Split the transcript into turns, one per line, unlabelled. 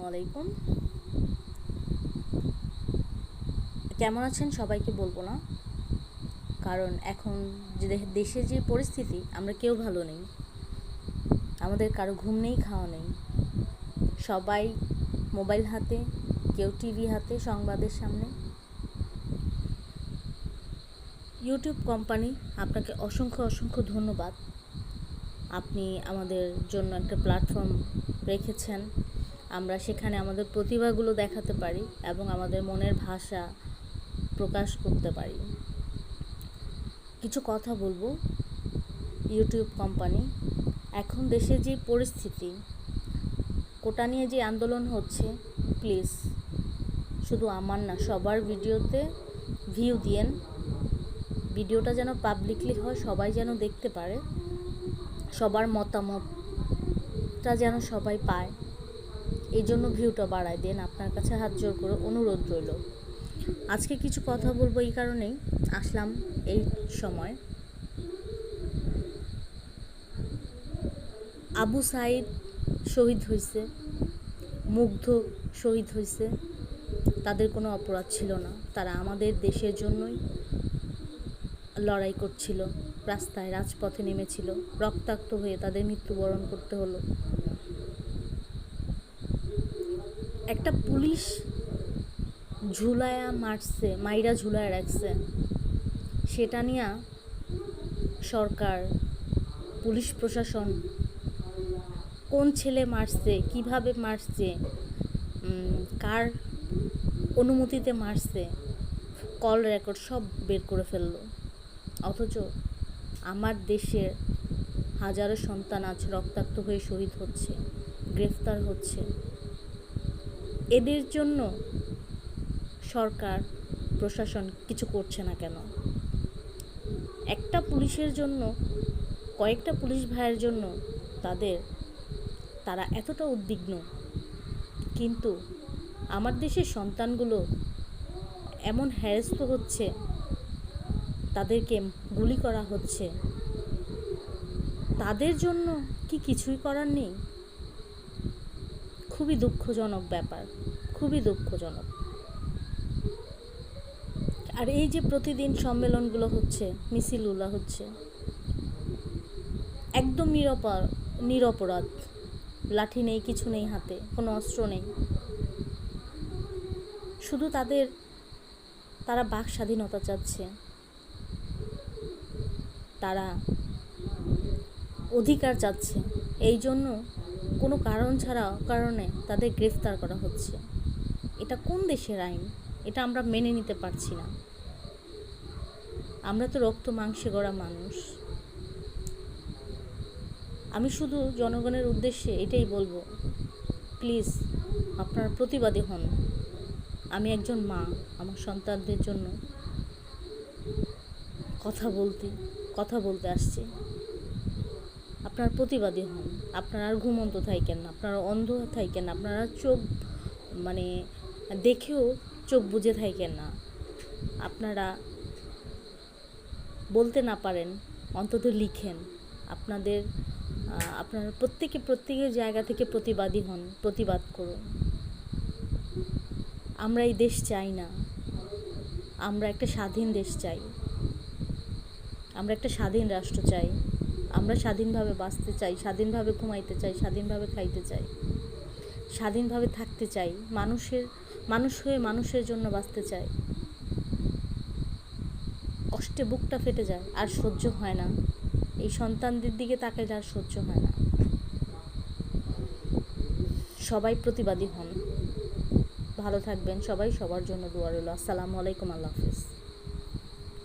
আলাইকুম। কেমন আছেন সবাইকে বলবো না, কারণ এখন যে দেশের যে পরিস্থিতি আমরা কেউ ভালো নেই। আমাদের কারো ঘুম নেই, খাওয়া নেই, সবাই মোবাইল হাতে, কেউ টিভি হাতে, সংবাদের সামনে। ইউটিউব কোম্পানি আপনাকে অসংখ্য অসংখ্য ধন্যবাদ। আপনি আমাদের জন্য একটা প্ল্যাটফর্ম রেখেছেন, আমরা সেখানে আমাদের প্রতিভাগুলো দেখাতে পারি এবং আমাদের মনের ভাষা প্রকাশ করতে পারি। কিছু কথা বলবো। ইউটিউব কোম্পানি, এখন দেশের যে পরিস্থিতি, কোটা নিয়ে যে আন্দোলন হচ্ছে, প্লিজ শুধু আমার না, সবার ভিডিওতে ভিউ দিয়েন। ভিডিওটা যেন পাবলিকলি হয়, সবাই যেন দেখতে পারে, সবার মতামতটা যেন সবাই পায়। এই জন্য ভিউটা বাড়ায় দেন, আপনার কাছে হাত জোর করে অনুরোধ রইল। আজকে কিছু কথা বলবো, এই কারণেই আসলাম এই সময়। আবু সাইদ শহীদ হয়েছে, মুগ্ধ শহীদ হয়েছে, তাদের কোনো অপরাধ ছিল না। তারা আমাদের দেশের জন্যই লড়াই করছিল, রাস্তায় রাজপথে নেমেছিল, রক্তাক্ত হয়ে তাদের মৃত্যুবরণ করতে হলো। একটা পুলিশ ঝুলায়া মারছে, মাইরা ঝুলায় রাখছে, সেটা নিয়ে সরকার, পুলিশ প্রশাসন কোন ছেলে মারছে, কিভাবে মারছে, কার অনুমতিতে মারছে, কল রেকর্ড সব বের করে ফেললো। অথচ আমার দেশের হাজারো সন্তান আজ রক্তাক্ত হয়ে শহীদ হচ্ছে, গ্রেফতার হচ্ছে। এদের জন্য সরকার প্রশাসন কিছু করছে না কেন? একটা পুলিশের জন্য, কয়েকটা পুলিশ ভাইয়ের জন্য তারা এতটা উদ্বিগ্ন, কিন্তু আমার দেশের সন্তানগুলো এমন হ্যারাস্ত হচ্ছে, তাদেরকে গুলি করা হচ্ছে, তাদের জন্য কি কিছুই করার নেই? খুবই দুঃখজনক ব্যাপার, খুবই দুঃখজনক। আর এই যে প্রতিদিন সম্মেলনগুলো হচ্ছে, মিছিলগুলো হচ্ছে, একদম নিরপরাধ, লাঠি নেই, কিছু নেই হাতে, কোনো অস্ত্র নেই, শুধু তারা বাক স্বাধীনতা চাচ্ছে, তারা অধিকার চাচ্ছে। এই জন্য কোনো কারণ ছাড়া কারণে তাদের গ্রেফতার করা হচ্ছে। এটা কোন দেশের আইন? এটা আমরা মেনে নিতে পারছি না। আমরা তো রক্ত মাংসে গড়া মানুষ। আমি শুধু জনগণের উদ্দেশ্যে এটাই বলবো, প্লিজ আপনারা প্রতিবাদী হন। আমি একজন মা, আমার সন্তানদের জন্য কথা বলতে আসছি। আপনারা প্রতিবাদী হন, আপনারা আর ঘুমন্ত থাকেন না, আপনারা অন্ধ থাকেন না, আপনারা চোখ দেখেও চোখ বুজে থাকেন না। আপনারা বলতে না পারেন, অন্তত লিখেন। আপনারা প্রত্যেকের জায়গা থেকে প্রতিবাদী হন, প্রতিবাদ করুন। আমরা এই দেশ চাই না, আমরা একটা স্বাধীন দেশ চাই, আমরা একটা স্বাধীন রাষ্ট্র চাই, আমরা স্বাধীনভাবে বাঁচতে চাই, স্বাধীনভাবে ঘুমাইতে চাই, স্বাধীনভাবে খাইতে চাই, স্বাধীনভাবে থাকতে চাই, মানুষ হয়ে মানুষের জন্য বাঁচতে চাই। কষ্টে বুকটা ফেটে যায়, আর সহ্য হয় না, এই সন্তানদের দিকে তাকাইলে আর সহ্য হয় না। সবাই প্রতিবাদী হন। ভালো থাকবেন সবাই, সবার জন্য দোয়া রইল। আসসালামু আলাইকুম, আল্লাহ হাফেজ।